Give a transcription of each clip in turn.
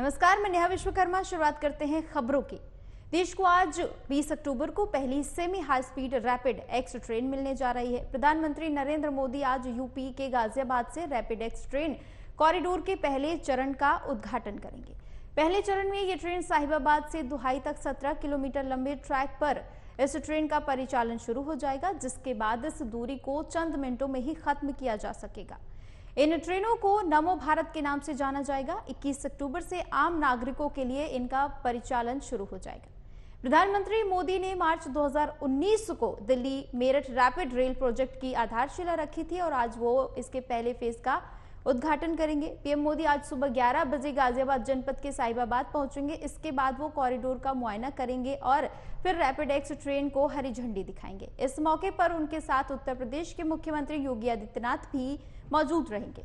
नमस्कार, मैं नेहा विश्वकर्मा। शुरुआत करते हैं खबरों की। देश को आज 20 अक्टूबर को पहली semi high speed rapid x train मिलने जा रही है। प्रधानमंत्री नरेंद्र मोदी आज यूपी के गाजियाबाद से रैपिड एक्स ट्रेन कॉरिडोर के पहले चरण का उद्घाटन करेंगे। पहले चरण में ये ट्रेन साहिबाबाद से दुहाई तक 17 किलोमीटर लंबे ट्रैक पर इस ट्रेन का परिचालन शुरू हो जाएगा, जिसके बाद इस दूरी को चंद मिनटों में ही खत्म किया जा सकेगा। इन ट्रेनों को नमो भारत के नाम से जाना जाएगा। 21 अक्टूबर से आम नागरिकों के लिए इनका परिचालन शुरू हो जाएगा। प्रधानमंत्री मोदी ने मार्च 2019 को Delhi Meerut rapid rail project की आधारशिला रखी थी और आज वो इसके पहले फेज का उद्घाटन करेंगे। पीएम मोदी आज सुबह 11 बजे गाजियाबाद जनपद के साहिबाबाद पहुंचेंगे। इसके बाद वो कॉरिडोर का मुआयना करेंगे और फिर रैपिड एक्स ट्रेन को हरी झंडी दिखाएंगे। इस मौके पर उनके साथ उत्तर प्रदेश के मुख्यमंत्री योगी आदित्यनाथ भी मौजूद रहेंगे।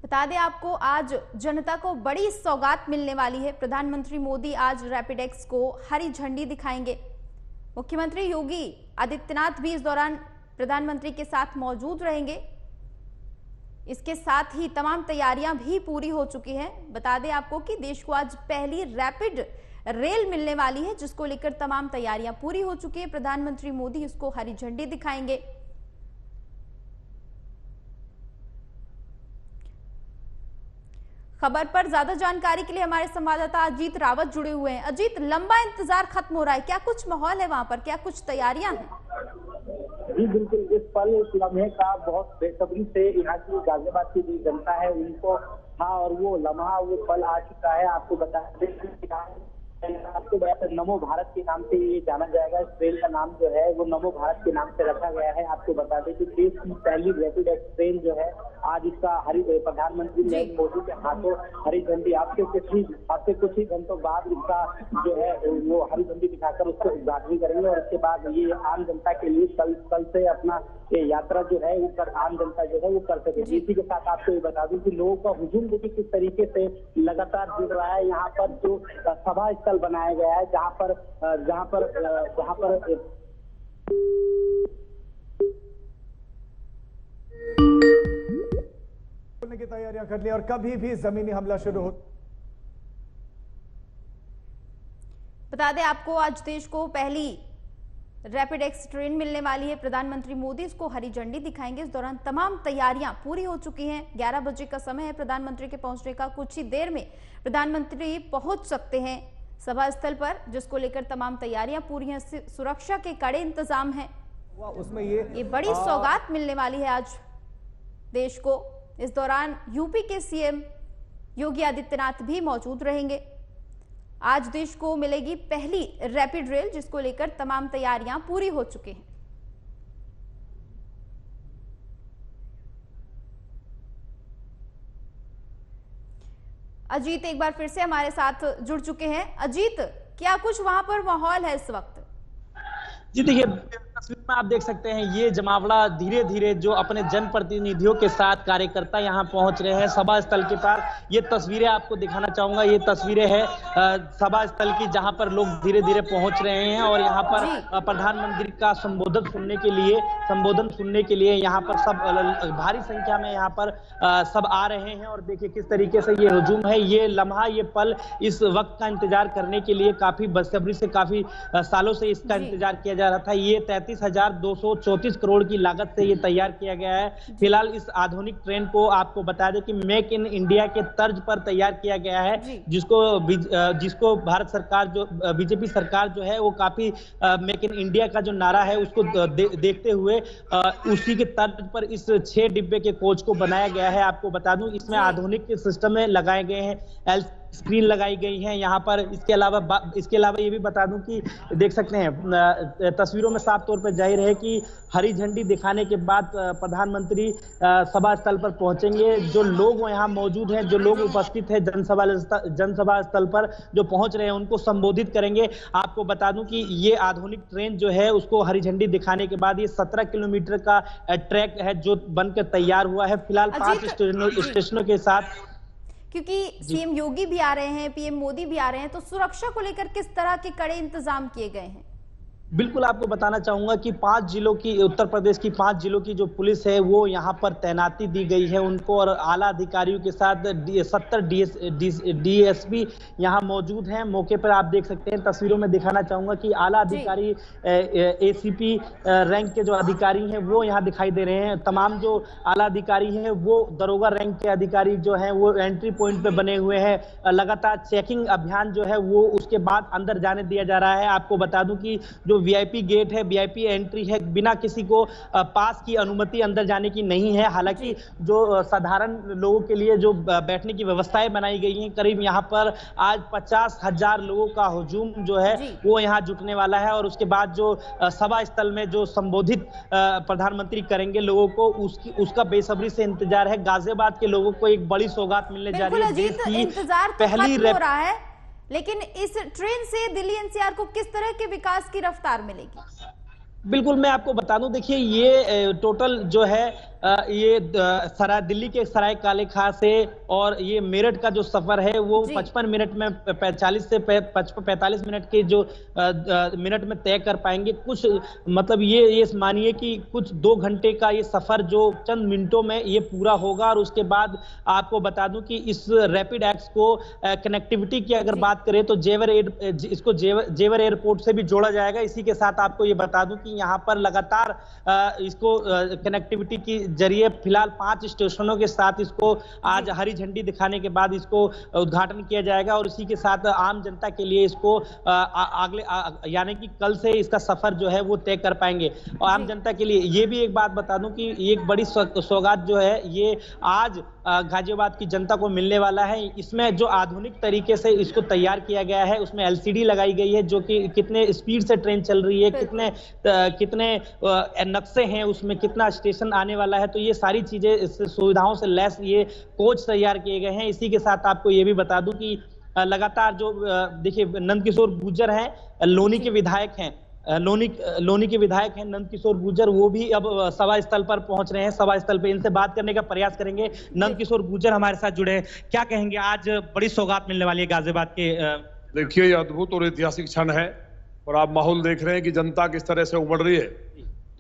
बता दें आपको, आज जनता को बड़ी सौगात मिलने वाली है। प्रधानमंत्री मोदी आज रैपिड एक्स को हरी झंडी दिखाएंगे। मुख्यमंत्री योगी आदित्यनाथ भी इस दौरान प्रधानमंत्री के साथ मौजूद रहेंगे। इसके साथ ही तमाम तैयारियां भी पूरी हो चुकी हैं। बता दें आपको कि देश को आज पहली रैपिड रेल मिलने वाली है, जिसको लेकर तमाम तैयारियां पूरी हो चुकी है। प्रधानमंत्री मोदी इसको हरी झंडी दिखाएंगे। खबर पर ज्यादा जानकारी के लिए हमारे संवाददाता अजीत रावत जुड़े हुए हैं। अजीत, लंबा इंतजार खत्म हो रहा है, क्या कुछ माहौल है वहां पर, क्या कुछ तैयारियां हैं? जी बिल्कुल, इस पल इस लम्हे का बहुत बेसब्री से यहाँ की गाजियाबाद की जो जनता है उनको था और वो लम्हा वो पल आ चुका है। आपको बता दें, आपको बता नमो भारत के नाम से ये जाना जाएगा। इस ट्रेन का नाम जो है वो नमो भारत के नाम से रखा गया है। आपको बता दें कि देश की पहली रैपिड एक्स ट्रेन जो है आज इसका प्रधानमंत्री नरेंद्र मोदी के हाथों हरी झंडी आपसे कुछ ही घंटों बाद इसका जो है वो हरी झंडी दिखाकर उसको उद्घाटन करेंगे और इसके बाद ये आम जनता के लिए कल से अपना ये यात्रा जो है ऊपर आम जनता जो है वो कर सके। इसी के साथ आपको ये बता दूं कि लोगों का हुजूम देखिए किस तरीके से लगातार जुड़ रहा है। यहाँ पर जो सभा स्थल बनाया गया है जहाँ पर की तैयारियां कर ली और कभी भी जमीनी हमला शुरू हो। बता दें आपको, आज देश को पहली रैपिड एक्स ट्रेन मिलने वाली है। प्रधानमंत्री मोदी इसको हरी झंडी दिखाएंगे। इस दौरान तमाम तैयारियां पूरी हो चुकी हैं। 11 बजे का समय है प्रधानमंत्री के पहुंचने का। कुछ ही देर में प्रधानमंत्री पहुंच सकते हैं सभा स्थल पर, जिसको लेकर तमाम तैयारियां पूरी हैं। सुरक्षा के कड़े इंतजाम हैं। उसमें ये बड़ी सौगात मिलने वाली है आज देश को। इस दौरान यूपी के सीएम योगी आदित्यनाथ भी मौजूद रहेंगे। आज देश को मिलेगी पहली रैपिड रेल, जिसको लेकर तमाम तैयारियां पूरी हो चुकी हैं। अजीत एक बार फिर से हमारे साथ जुड़ चुके हैं। अजीत, क्या कुछ वहां पर माहौल है इस वक्त? जी देखिए, तस्वीर में आप देख सकते हैं ये जमावड़ा धीरे धीरे जो अपने जनप्रतिनिधियों के साथ कार्यकर्ता यहाँ पहुंच रहे हैं सभा स्थल के पास। ये तस्वीरें आपको दिखाना चाहूंगा। ये तस्वीरें हैं सभा स्थल की, जहां पर लोग धीरे धीरे पहुंच रहे हैं और यहाँ पर प्रधानमंत्री का संबोधन सुनने के लिए यहाँ पर सब भारी संख्या में यहाँ पर सब आ रहे हैं। और देखिए किस तरीके से ये हुजूम है, ये लम्हा, ये पल, इस वक्त का इंतजार करने के लिए काफी बेसब्री से काफी सालों से इसका इंतजार किया जा रहा था। ये 33,234 करोड़ की लागत से ये तैयार किया गया है। फिलहाल इस आधुनिक ट्रेन को आपको बता दें कि मेक इन इंडिया के तर्ज पर तैयार किया गया है, जिसको भारत सरकार जो बीजेपी सरकार जो है वो काफी मेक इन इंडिया का जो नारा है उसको देखते हुए उसी के तर्ज पर इस 6 डिब्बे के कोच को बनाया गया है। आपको बता दूं इसमें आधुनिक सिस्टम में लगाए गए हैं, स्क्रीन लगाई गई है यहाँ पर। इसके अलावा ये भी बता दूं कि देख सकते हैं तस्वीरों में साफ तौर पर जाहिर है कि हरी झंडी दिखाने के बाद प्रधानमंत्री सभा स्थल पर पहुंचेंगे। जो लोग यहाँ मौजूद हैं, जो लोग उपस्थित हैं जनसभा स्थल पर जो पहुंच रहे हैं, उनको संबोधित करेंगे। आपको बता दूं कि ये आधुनिक ट्रेन जो है उसको हरी झंडी दिखाने के बाद ये 17 किलोमीटर का ट्रैक है जो बनकर तैयार हुआ है। फिलहाल 5 स्टेशनों के साथ, क्योंकि सीएम योगी भी आ रहे हैं, पीएम मोदी भी आ रहे हैं, तो सुरक्षा को लेकर किस तरह के कड़े इंतजाम किए गए हैं? बिल्कुल आपको बताना चाहूंगा कि 5 जिलों की, उत्तर प्रदेश की 5 जिलों की जो पुलिस है वो यहाँ पर तैनाती दी गई है उनको, और आला अधिकारियों के साथ 70 डीएसपी यहाँ मौजूद हैं। मौके पर आप देख सकते हैं, तस्वीरों में दिखाना चाहूंगा कि आला अधिकारी एसीपी रैंक के जो अधिकारी हैं वो यहाँ दिखाई दे रहे हैं। तमाम जो आला अधिकारी हैं वो दरोगा रैंक के अधिकारी जो हैं वो एंट्री पॉइंट पे बने हुए हैं। लगातार चेकिंग अभियान जो है वो उसके बाद अंदर जाने दिया जा रहा है। आपको बता दूं कि जो वीआईपी गेट है, वीआईपी एंट्री है, बिना किसी को पास की अनुमति अंदर जाने की नहीं है। हालांकि जो साधारण लोगों के लिए जो बैठने की व्यवस्थाएं बनाई गई हैं, करीब यहाँ पर आज 50,000 लोगों का हुजूम जो है वो यहाँ जुटने वाला है। और उसके बाद जो सभा स्थल में जो संबोधित प्रधानमंत्री करेंगे लोगों को, उसका बेसब्री से इंतजार है। गाजियाबाद के लोगों को एक बड़ी सौगात मिलने जा रही है। देश की पहली हो रहा है, लेकिन इस ट्रेन से दिल्ली एनसीआर को किस तरह के विकास की रफ्तार मिलेगी? बिल्कुल मैं आपको बता दूं, देखिए ये टोटल जो है ये दिल्ली के सराय काले खां से और ये मेरठ का जो सफर है वो 55 मिनट में 45 से 45 मिनट के जो मिनट में तय कर पाएंगे। कुछ मतलब ये मानिए कि कुछ 2 घंटे का ये सफर जो चंद मिनटों में ये पूरा होगा। और उसके बाद आपको बता दूं कि इस रैपिड एक्स को कनेक्टिविटी की अगर बात करें तो जेवर एयरपोर्ट से भी जोड़ा जाएगा। इसी के साथ आपको ये बता दूं कि यहाँ पर लगातार इसको कनेक्टिविटी की जरिए फिलहाल 5 स्टेशनों के साथ इसको आज हरी झंडी दिखाने के बाद इसको उद्घाटन किया जाएगा। और इसी के साथ आम जनता के लिए इसको अगले यानी कि कल से इसका सफर जो है वो तय कर पाएंगे। और आम जनता के लिए ये भी एक बात बता दूं कि एक बड़ी सौगात जो है ये आज गाजियाबाद की जनता को मिलने वाला है। इसमें जो आधुनिक तरीके से इसको तैयार किया गया है, उसमें एलसीडी लगाई गई है जो कि कितने स्पीड से ट्रेन चल रही है, कितने नक्शे हैं उसमें, कितना स्टेशन आने वाला है। तो ये सारी चीजें सुविधाओं से लैस ये कोच तैयार किए गए हैं। इसी के साथ आपको ये भी बता दूं कि लगातार जो देखिए नंदकिशोर गुर्जर हैं, लोनी के विधायक हैं, लोनी के विधायक हैं नंदकिशोर गुर्जर, वो भी अब सभा स्थल पर पहुंच रहे हैं। सभा स्थल पे इनसे बात करने का प्रयास करेंगे। नंदकिशोर गुर्जर हमारे साथ जुड़े हैं, क्या कहेंगे? आज बड़ी सौगात मिलने वाली है गाजियाबाद के। देखिए ये अद्भुत और ऐतिहासिक क्षण है और आप माहौल देख रहे हैं कि जनता किस तरह से उमड़ रही है।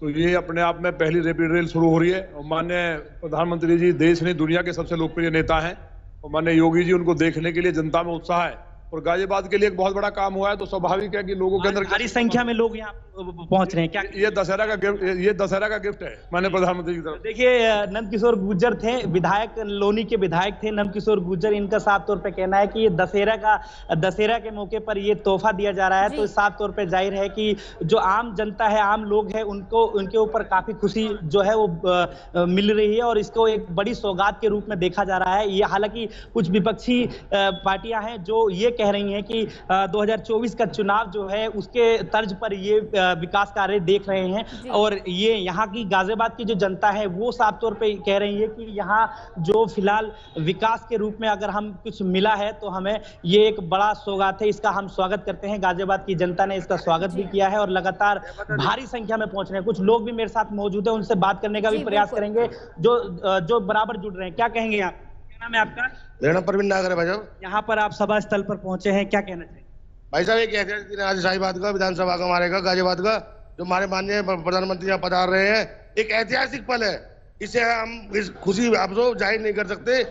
तो ये अपने आप में पहली रैपिड रेल शुरू हो रही है। और माननीय प्रधानमंत्री जी देश नहीं दुनिया के सबसे लोकप्रिय नेता हैं और माननीय योगी जी उनको देखने के लिए जनता में उत्साह है और गाजियाबाद के लिए एक बहुत बड़ा काम हुआ है। तो स्वाभाविक है कि लोगों के अंदर भारी संख्या में लोग यहाँ पहुंच रहे हैं। क्या ये दशहरा का गिफ्ट है माननीय प्रधानमंत्री की तरफ। देखिए नंदकिशोर गुर्जर थे विधायक, लोनी के विधायक थे नंदकिशोर गुर्जर। इनका साफ तौर पे कहना है कि ये दशहरा के मौके पर ये तोहफा दिया जा रहा है। तो साफ तौर पे जाहिर है कि जो आम जनता है, आम लोग हैं, उनको उनके ऊपर काफी खुशी जो है वो मिल रही है और इसको एक बड़ी सौगात के रूप में देखा जा रहा है। ये हालांकि कुछ विपक्षी पार्टियां हैं जो ये कह रही हैं कि 2024 का चुनाव जो है उसके तर्ज पर ये विकास कार्य देख रहे हैं। और ये यहाँ की गाजियाबाद की जो जनता है वो साफ तौर पे कह रही है कि यहाँ जो फिलहाल विकास के रूप में अगर हम कुछ मिला है तो हमें ये एक बड़ा सौगात है, इसका हम स्वागत करते हैं। गाजियाबाद की जनता ने इसका स्वागत भी किया है और लगातार भारी संख्या में पहुंच रहे हैं। कुछ लोग भी मेरे साथ मौजूद है, उनसे बात करने का भी प्रयास करेंगे जो बराबर जुड़ रहे हैं। क्या कहेंगे आप? क्या नाम है आपका? मेरा नाम प्रवीण नागर है भाई साहब। यहाँ पर आप सभा स्थल पर पहुंचे हैं, क्या कहना चाहिए? भाई साहब एक ऐतिहासिक दिन आज शाहीबाद का, विधानसभा का, हमारे का गाजियाबाद का, जो हमारे माननीय प्रधानमंत्री यहाँ पधार रहे हैं, एक ऐतिहासिक पल है। इसे हम इस खुशी आप लोग जाहिर नहीं कर सकते।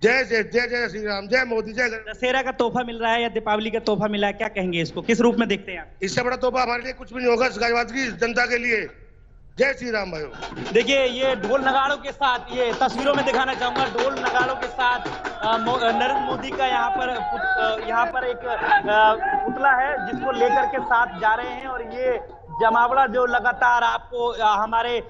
जय जय जय जय श्री राम, जय मोदी, जय। दशहरा का तोहफा मिल रहा है या दीपावली का तोहफा मिला है, क्या कहेंगे इसको? किस रूप में देखते हैं आप? इससे बड़ा तोहफा हमारे लिए कुछ भी नहीं होगा गाजियाबाद की जनता के लिए। जय श्री राम भाइयों। देखिए ये ढोल नगाड़ों के साथ, ये तस्वीरों में दिखाना चाहूंगा, ढोल नगाड़ों के साथ नरेंद्र मोदी का यहाँ पर एक पुतला है जिसको लेकर के साथ जा रहे हैं। और ये जमावड़ा जो लगातार आपको हमारे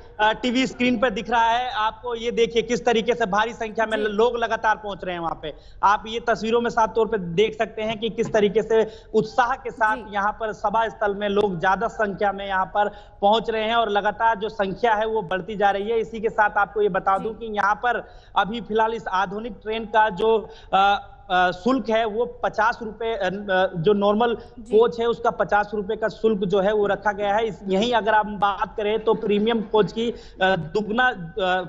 टीवी स्क्रीन पर दिख रहा है, आपको ये देखिए किस तरीके से भारी संख्या में लोग लगातार पहुंच रहे हैं वहां पे। आप ये तस्वीरों में साफ तौर पे देख सकते हैं कि किस तरीके से उत्साह के साथ यहाँ पर सभा स्थल में लोग ज्यादा संख्या में यहाँ पर पहुंच रहे हैं और लगातार जो संख्या है वो बढ़ती जा रही है। इसी के साथ आपको ये बता दूं कि यहाँ पर अभी फिलहाल इस आधुनिक ट्रेन का जो शुल्क है वो 50 रुपए, जो नॉर्मल कोच है उसका 50 रुपए का शुल्क जो है वो रखा गया है। यहीं अगर आप बात करें तो प्रीमियम कोच की दुगना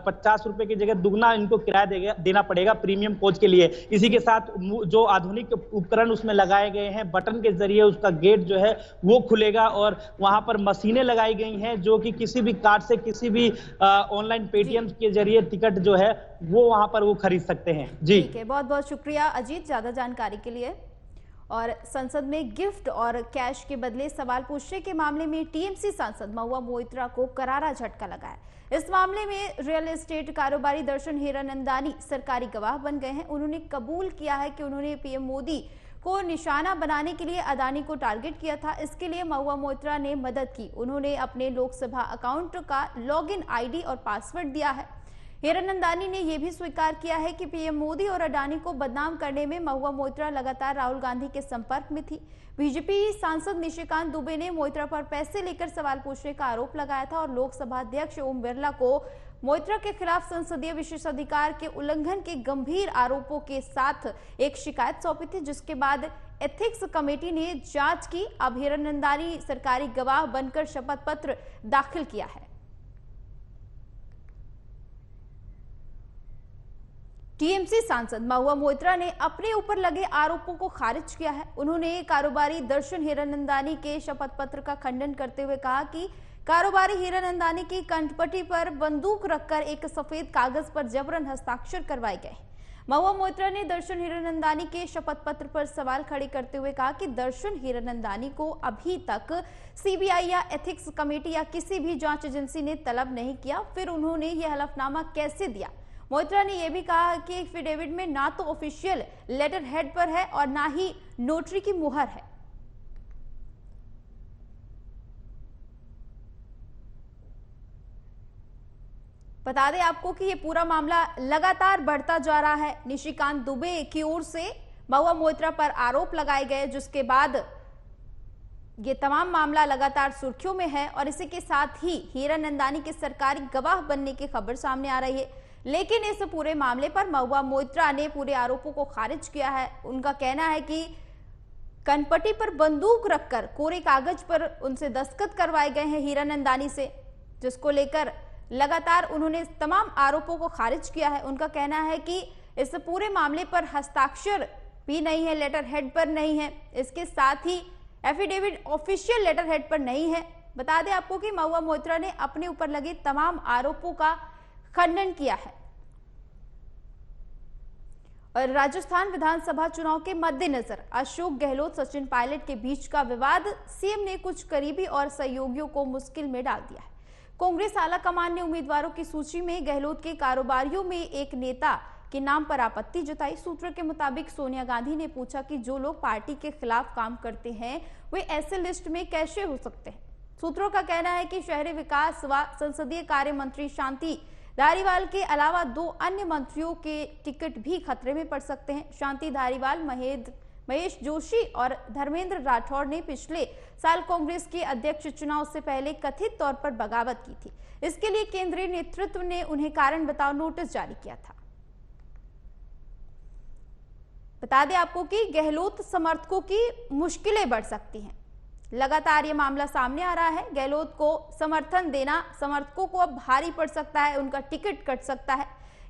50 रुपए की जगह दुगना इनको किराया देना पड़ेगा प्रीमियम कोच के लिए। इसी के साथ जो आधुनिक उपकरण उसमें लगाए गए हैं, बटन के जरिए उसका गेट जो है वो खुलेगा और वहां पर मशीनें लगाई गई हैं जो कि किसी भी कार्ड से, किसी भी ऑनलाइन पेटीएम के जरिए टिकट जो है वो वहां पर वो खरीद सकते हैं। जी ठीक है, बहुत बहुत शुक्रिया अजीत ज्यादा जानकारी के लिए। और संसद में गिफ्ट और कैश के बदले सवाल पूछने के मामले में टीएमसी सांसद महुआ मोइत्रा को करारा झटका लगा है। इस मामले में रियल एस्टेट कारोबारी दर्शन हीरानंदानी सरकारी गवाह बन गए हैं। उन्होंने कबूल किया है कि उन्होंने पीएम मोदी को निशाना बनाने के लिए अदानी को टारगेट किया था। इसके लिए महुआ मोइत्रा ने मदद की। उन्होंने अपने लोकसभा अकाउंट का लॉगिन आईडी और पासवर्ड दिया है। हीरानंदानी ने यह भी स्वीकार किया है कि पीएम मोदी और अडानी को बदनाम करने में महुआ मोइत्रा लगातार राहुल गांधी के संपर्क में थी। बीजेपी सांसद निशिकांत दुबे ने मोइत्रा पर पैसे लेकर सवाल पूछने का आरोप लगाया था और लोकसभा अध्यक्ष ओम बिरला को मोइत्रा के खिलाफ संसदीय विशेषाधिकार के उल्लंघन के गंभीर आरोपों के साथ एक शिकायत सौंपी थी, जिसके बाद एथिक्स कमेटी ने जांच की। अब हीरानंदानी सरकारी गवाह बनकर शपथ पत्र दाखिल किया है। टीएमसी सांसद महुआ मोइत्रा ने अपने ऊपर लगे आरोपों को खारिज किया है। उन्होंने कारोबारी दर्शन हीरानंदानी के शपथ पत्र का खंडन करते हुए कहा कि कारोबारी हीरानंदानी की कंठपट्टी पर बंदूक रखकर एक सफेद कागज पर जबरन हस्ताक्षर करवाए गए। महुआ मोइत्रा ने दर्शन हीरानंदानी के शपथ पत्र पर सवाल खड़े करते हुए कहा कि दर्शन हीरानंदानी को अभी तक सीबीआई या एथिक्स कमेटी या किसी भी जांच एजेंसी ने तलब नहीं किया, फिर उन्होंने यह हलफनामा कैसे दिया। मोइत्रा ने यह भी कहा कि एफिडेविट में ना तो ऑफिशियल लेटर हेड पर है और ना ही नोटरी की मुहर है। बता दें आपको कि यह पूरा मामला लगातार बढ़ता जा रहा है। निशिकांत दुबे की ओर से महुआ मोइत्रा पर आरोप लगाए गए, जिसके बाद ये तमाम मामला लगातार सुर्खियों में है और इसी के साथ ही हीरानंदानी के सरकारी गवाह बनने की खबर सामने आ रही है। लेकिन इस पूरे मामले पर महुआ मोइत्रा ने पूरे आरोपों को खारिज किया है। उनका कहना है कि कनपट्टी पर बंदूक रखकर कोरे कागज पर उनसे दस्तखत करवाए गए हैं हीरानंदानी से, जिसको लेकर लगातार उन्होंने तमाम आरोपों को खारिज किया है। उनका कहना है कि इस पूरे मामले पर हस्ताक्षर भी नहीं है, लेटर हेड पर नहीं है। इसके साथ ही एफिडेविट ऑफिशियल लेटर हेड पर नहीं है। बता दें आपको कि महुआ मोइत्रा ने अपने ऊपर लगे तमाम आरोपों का खंडन किया है। और राजस्थान विधानसभा चुनाव के मद्देनजर अशोक गहलोत सचिन पायलट के बीच का विवाद सीएम ने कुछ करीबी और सहयोगियों को मुश्किल में डाल दिया है। कांग्रेस आलाकमान ने उम्मीदवारों की सूची में गहलोत के कारोबारियों में एक नेता के नाम पर आपत्ति जताई। सूत्रों के मुताबिक सोनिया गांधी ने पूछा कि जो लोग पार्टी के खिलाफ काम करते हैं वे ऐसे लिस्ट में कैसे हो सकते हैं। सूत्रों का कहना है कि शहरी विकास व संसदीय कार्य मंत्री शांति धारीवाल के अलावा 2 अन्य मंत्रियों के टिकट भी खतरे में पड़ सकते हैं। शांति धारीवाल, महेश जोशी और धर्मेंद्र राठौड़ ने पिछले साल कांग्रेस के अध्यक्ष चुनाव से पहले कथित तौर पर बगावत की थी। इसके लिए केंद्रीय नेतृत्व ने उन्हें कारण बताओ नोटिस जारी किया था। बता दें आपको कि गहलोत समर्थकों की मुश्किलें बढ़ सकती हैं। लगातार ये मामला सामने आ रहा है। गहलोत को समर्थन देना समर्थकों को अब भारी पड़ सकता है, उनका टिकट कट सकता है।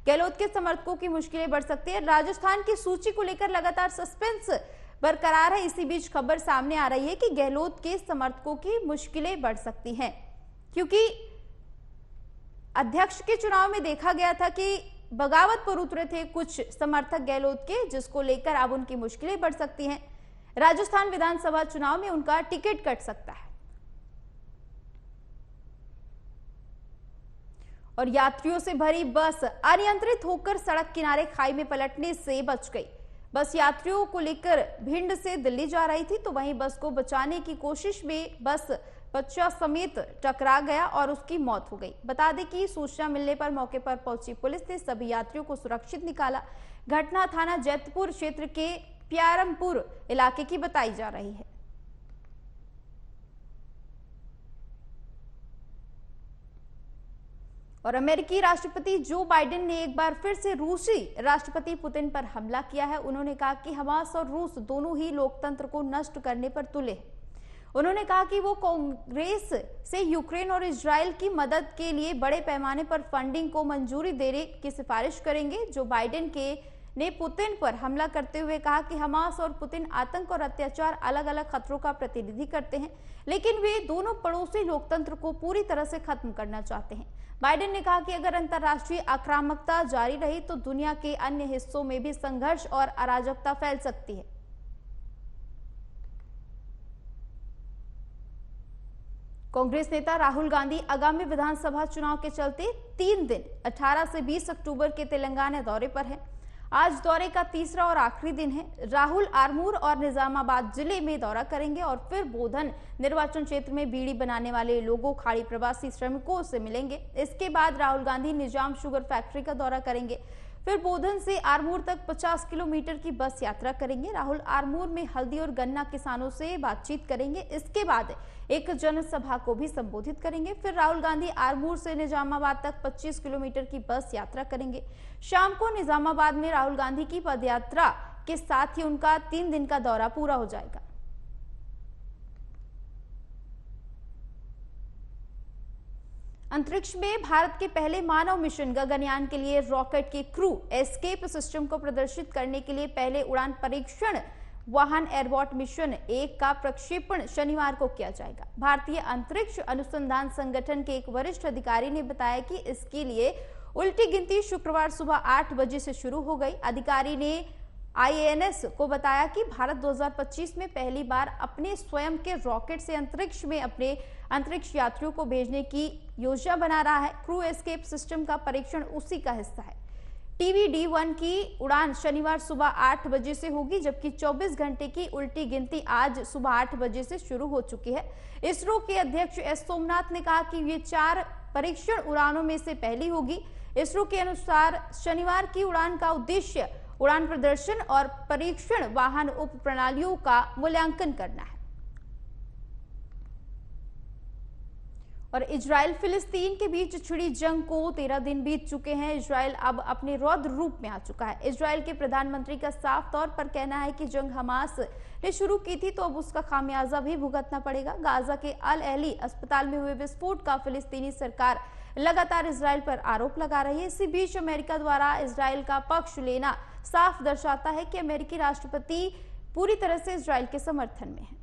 गहलोत के समर्थकों की मुश्किलें बढ़ सकती है। राजस्थान की सूची को लेकर लगातार सस्पेंस बरकरार है। इसी बीच खबर सामने आ रही है कि गहलोत के समर्थकों की मुश्किलें बढ़ सकती हैं, क्योंकि अध्यक्ष के चुनाव में देखा गया था कि बगावत पर उतरे थे कुछ समर्थक गहलोत के, जिसको लेकर अब उनकी मुश्किलें बढ़ सकती हैं। राजस्थान विधानसभा चुनाव में उनका टिकट कट सकता है। और यात्रियों से भरी बस अनियंत्रित होकर सड़क किनारे खाई में पलटने से बच गई। बस यात्रियों को लेकर भिंड से दिल्ली जा रही थी, तो वहीं बस को बचाने की कोशिश में बस बच्चा समेत टकरा गया और उसकी मौत हो गई। बता दें कि सूचना मिलने पर मौके पर पहुंची पुलिस ने सभी यात्रियों को सुरक्षित निकाला। घटना थाना जैतपुर क्षेत्र के प्यारमपुर इलाके की बताई जा रही है। और अमेरिकी राष्ट्रपति जो बाइडेन ने एक बार फिर से रूसी राष्ट्रपति पुतिन पर हमला किया है। उन्होंने कहा कि हमास और रूस दोनों ही लोकतंत्र को नष्ट करने पर तुले हैं। उन्होंने कहा कि वो कांग्रेस से यूक्रेन और इजराइल की मदद के लिए बड़े पैमाने पर फंडिंग को मंजूरी देने की सिफारिश करेंगे। जो बाइडेन ने पुतिन पर हमला करते हुए कहा कि हमास और पुतिन आतंक और अत्याचार अलग अलग खतरों का प्रतिनिधि करते हैं, लेकिन वे दोनों पड़ोसी लोकतंत्र को पूरी तरह से खत्म करना चाहते हैं। बाइडेन ने कहा कि अगर अंतर्राष्ट्रीय आक्रामकता जारी रही तो दुनिया के अन्य हिस्सों में भी संघर्ष और अराजकता फैल सकती है। कांग्रेस नेता राहुल गांधी आगामी विधानसभा चुनाव के चलते 3 दिन 18 से 20 अक्टूबर के तेलंगाना दौरे पर हैं। आज दौरे का तीसरा और आखिरी दिन है। राहुल आरमूर और निजामाबाद जिले में दौरा करेंगे और फिर बोधन निर्वाचन क्षेत्र में बीड़ी बनाने वाले लोगों, खाड़ी प्रवासी श्रमिकों से मिलेंगे। इसके बाद राहुल गांधी निजाम शुगर फैक्ट्री का दौरा करेंगे। फिर बोधन से आरमूर तक 50 किलोमीटर की बस यात्रा करेंगे। राहुल आरमूर में हल्दी और गन्ना किसानों से बातचीत करेंगे। इसके बाद एक जनसभा को भी संबोधित करेंगे। फिर राहुल गांधी आरमूर से निजामाबाद तक 25 किलोमीटर की बस यात्रा करेंगे। शाम को निजामाबाद में राहुल गांधी की पदयात्रा के साथ ही उनका 3 दिन का दौरा पूरा हो जाएगा। अंतरिक्ष में भारत के पहले मानव मिशन गगनयान के लिए रॉकेट के क्रू एस्केप सिस्टम को प्रदर्शित करने के लिए पहले उड़ान परीक्षण वाहन एयरबॉट मिशन 1 का प्रक्षेपण शनिवार को किया जाएगा। भारतीय अंतरिक्ष अनुसंधान संगठन के एक वरिष्ठ अधिकारी ने बताया कि इसके लिए उल्टी गिनती शुक्रवार सुबह 8 बजे से शुरू हो गई। अधिकारी ने IANS को बताया कि भारत 2025 में पहली बार अपने स्वयं के रॉकेट से अंतरिक्ष में अपने अंतरिक्ष यात्रियों को भेजने की योजना बना रहा है। क्रू एस्केप सिस्टम का परीक्षण उसी का हिस्सा है। TVD-1 की उड़ान शनिवार सुबह 8 बजे से होगी, जबकि 24 घंटे की उल्टी गिनती आज सुबह 8 बजे से शुरू हो चुकी है। इसरो के अध्यक्ष S सोमनाथ ने कहा कि ये 4 परीक्षण उड़ानों में से पहली होगी। इसरो के अनुसार शनिवार की उड़ान का उद्देश्य उड़ान प्रदर्शन और परीक्षण वाहन उप प्रणालियों का मूल्यांकन करना है। और इजराइल फिलिस्तीन के बीच छिड़ी जंग को 13 दिन बीत चुके हैं। इजराइल अब अपने रौद्र रूप में आ चुका है। इजराइल के प्रधानमंत्री का साफ तौर पर कहना है कि जंग हमास ने शुरू की थी तो अब उसका खामियाजा भी भुगतना पड़ेगा। गाजा के अल अहली अस्पताल में हुए विस्फोट का फिलिस्तीनी सरकार लगातार इजराइल पर आरोप लगा रही है। इसी बीच अमेरिका द्वारा इजराइल का पक्ष लेना साफ दर्शाता है कि अमेरिकी राष्ट्रपति पूरी तरह से इजराइल के समर्थन में है।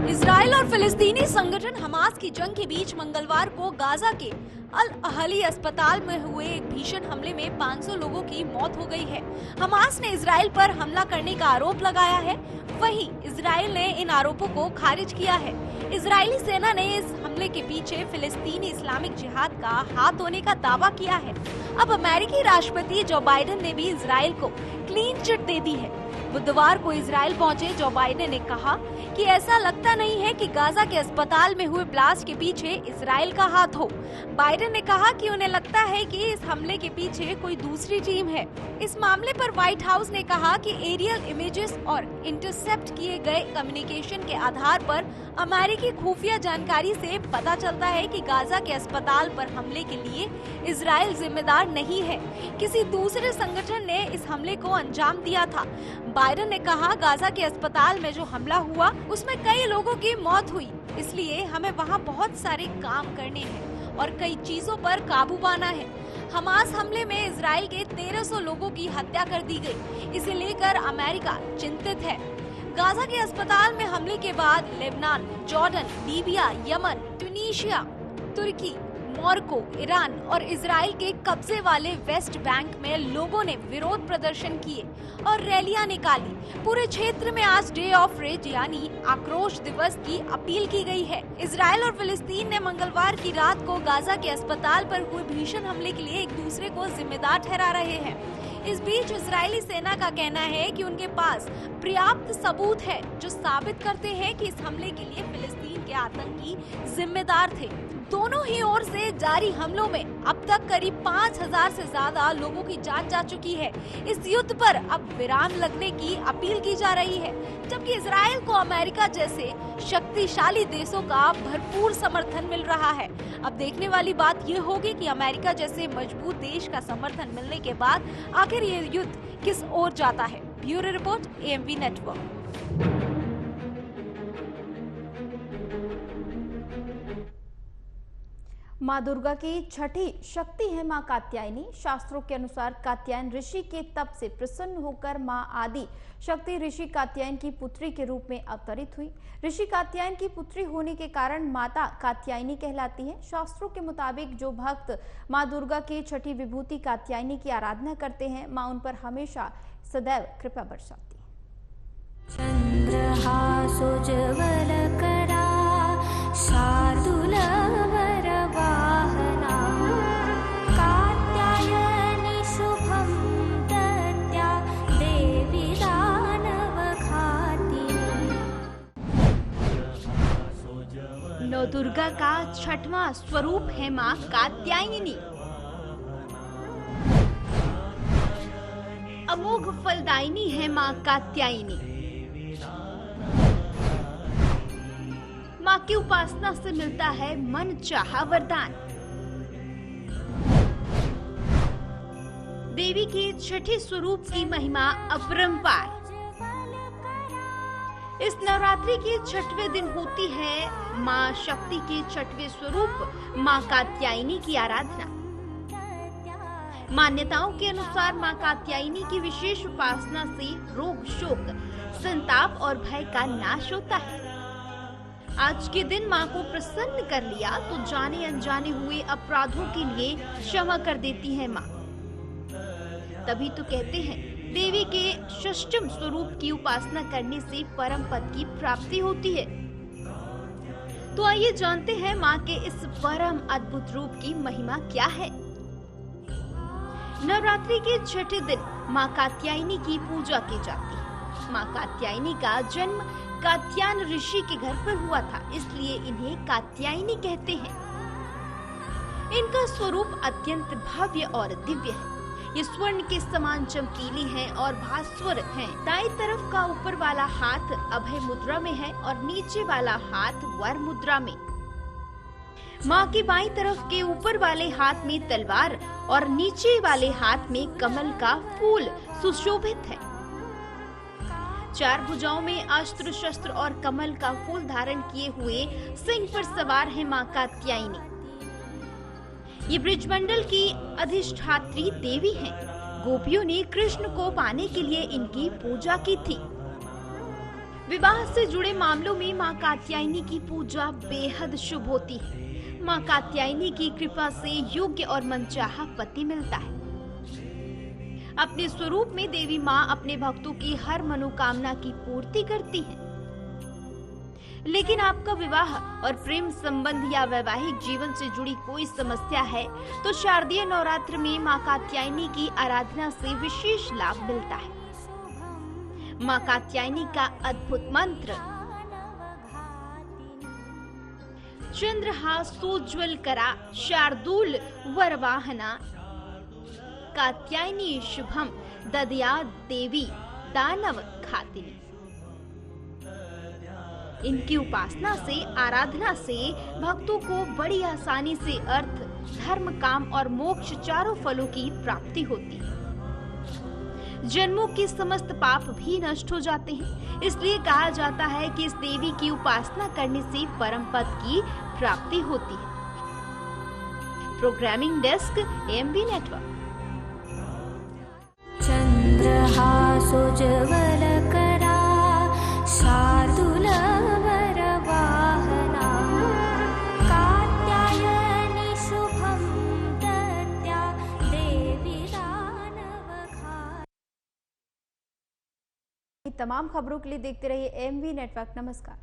इजराइल और फिलिस्तीनी संगठन हमास की जंग के बीच मंगलवार को गाजा के अल अहली अस्पताल में हुए एक भीषण हमले में 500 लोगों की मौत हो गई है। हमास ने इजराइल पर हमला करने का आरोप लगाया है, वहीं इजराइल ने इन आरोपों को खारिज किया है। इजरायली सेना ने इस हमले के पीछे फिलिस्तीनी इस्लामिक जिहाद का हाथ होने का दावा किया है। अब अमेरिकी राष्ट्रपति जो बाइडेन ने भी इजराइल को क्लीन चिट दे दी है। बुधवार को इजराइल पहुंचे जो बाइडेन ने कहा कि ऐसा लगता नहीं है कि गाजा के अस्पताल में हुए ब्लास्ट के पीछे इजराइल का हाथ हो। बाइडेन ने कहा कि उन्हें लगता है कि इस हमले के पीछे कोई दूसरी टीम है। इस मामले पर व्हाइट हाउस ने कहा कि एरियल इमेजेस और इंटरसेप्ट किए गए कम्युनिकेशन के आधार पर अमेरिकी खुफिया जानकारी से पता चलता है कि गाजा के अस्पताल पर हमले के लिए इजराइल जिम्मेदार नहीं है। किसी दूसरे संगठन ने इस हमले को अंजाम दिया था। बाइडेन ने कहा, गाजा के अस्पताल में जो हमला हुआ उसमें कई लोगों की मौत हुई, इसलिए हमें वहां बहुत सारे काम करने हैं और कई चीजों पर काबू पाना है। हमास हमले में इजराइल के 1300 लोगों की हत्या कर दी गई। इसे लेकर अमेरिका चिंतित है। गाजा के अस्पताल में हमले के बाद Lebanon, Jordan, Libya, Yemen, Tunisia, Turkey, Morocco, Iran और इजराइल के कब्जे वाले वेस्ट बैंक में लोगों ने विरोध प्रदर्शन किए और रैलियां निकाली। पूरे क्षेत्र में आज डे ऑफ रेज यानी आक्रोश दिवस की अपील की गई है। इजराइल और फिलिस्तीन ने मंगलवार की रात को गाजा के अस्पताल पर हुए भीषण हमले के लिए एक दूसरे को जिम्मेदार ठहरा रहे हैं। इस बीच इजरायली सेना का कहना है कि उनके पास पर्याप्त सबूत है जो साबित करते हैं कि इस हमले के लिए फिलिस्तीन के आतंकी जिम्मेदार थे। दोनों ही ओर से जारी हमलों में अब तक करीब 5000 से ज्यादा लोगों की जान जा चुकी है। इस युद्ध पर अब विराम लगने की अपील की जा रही है, जबकि इजराइल को अमेरिका जैसे शक्तिशाली देशों का भरपूर समर्थन मिल रहा है। अब देखने वाली बात ये होगी कि अमेरिका जैसे मजबूत देश का समर्थन मिलने के बाद आखिर ये युद्ध किस ओर जाता है। Bureau report, AMV network. माँ दुर्गा की छठी शक्ति है माँ कात्यायनी। शास्त्रों के अनुसार कात्यायन ऋषि के तप से प्रसन्न होकर माँ आदि शक्ति ऋषि कात्यायन की पुत्री के रूप में अवतरित हुई। ऋषि कात्यायन की पुत्री होने के कारण माता कात्यायनी कहलाती है। शास्त्रों के मुताबिक जो भक्त माँ दुर्गा की छठी विभूति कात्यायनी की आराधना करते हैं, माँ उन पर हमेशा सदैव कृपा बरसाती है। चंद्रहासोज्ज्वलकरा शार्दूलवरवाहना कात्यायनी शुभं दत्या देवी दानवघातिनी। नौ दुर्गा का छठवां स्वरूप है माँ कात्यायनी। अमोघ फलदायिनी है माँ कात्यायनी। माँ की उपासना से मिलता है मन चाहा वरदान। देवी के छठे स्वरूप की महिमा अपरंपार। इस नवरात्रि के छठवें दिन होती है माँ शक्ति के छठवें स्वरूप माँ कात्यायनी की आराधना। मान्यताओं के अनुसार माँ कात्यायनी की विशेष उपासना से रोग, शोक, संताप और भय का नाश होता है। आज के दिन माँ को प्रसन्न कर लिया तो जाने अनजाने हुए अपराधों के लिए क्षमा कर देती है माँ। तभी तो कहते हैं देवी के षष्ठम स्वरूप की उपासना करने से परम पद की प्राप्ति होती है। तो आइए जानते हैं माँ के इस परम अद्भुत रूप की महिमा क्या है। नवरात्रि के छठे दिन माँ कात्यायनी की पूजा की जाती है। माँ कात्यायनी का जन्म कात्यायन ऋषि के घर पर हुआ था, इसलिए इन्हें कात्यायनी कहते हैं। इनका स्वरूप अत्यंत भव्य और दिव्य है। ये स्वर्ण के समान चमकीली हैं और भास्वर हैं। दाईं तरफ का ऊपर वाला हाथ अभय मुद्रा में है और नीचे वाला हाथ वर मुद्रा में। माँ के बाईं तरफ के ऊपर वाले हाथ में तलवार और नीचे वाले हाथ में कमल का फूल सुशोभित है। चार भुजाओं में अस्त्र शस्त्र और कमल का फूल धारण किए हुए सिंह पर सवार है माँ कात्यायनी। ये ब्रजमंडल की अधिष्ठात्री देवी हैं। गोपियों ने कृष्ण को पाने के लिए इनकी पूजा की थी। विवाह से जुड़े मामलों में माँ कात्यायनी की पूजा बेहद शुभ होती है। माँ कात्यायनी की कृपा से योग्य और मनचाहा पति मिलता है। अपने स्वरूप में देवी माँ अपने भक्तों की हर मनोकामना की पूर्ति करती है। लेकिन आपका विवाह और प्रेम संबंध या वैवाहिक जीवन से जुड़ी कोई समस्या है तो शारदीय नवरात्र में माँ कात्यायनी की आराधना से विशेष लाभ मिलता है। माँ कात्यायनी का अद्भुत मंत्र, चंद्रहासोज्ज्वल करा शार्दूल वरवाहना कात्यायनी शुभम ददया देवी दानव घातिनी। इनकी उपासना से, आराधना से भक्तों को बड़ी आसानी से अर्थ, धर्म, काम और मोक्ष चारों फलों की प्राप्ति होती है। जन्मों के समस्त पाप भी नष्ट हो जाते हैं। इसलिए कहा जाता है कि इस देवी की उपासना करने से परम पद की प्राप्ति होती है। Programming desk, AMV network. चंद्रहासोज्ज्वलकरा शार्दूलवरवाहना कात्यायनी शुभं दत्या देवी दानवघातिनी। तमाम खबरों के लिए देखते रहिए AMV नेटवर्क। नमस्कार।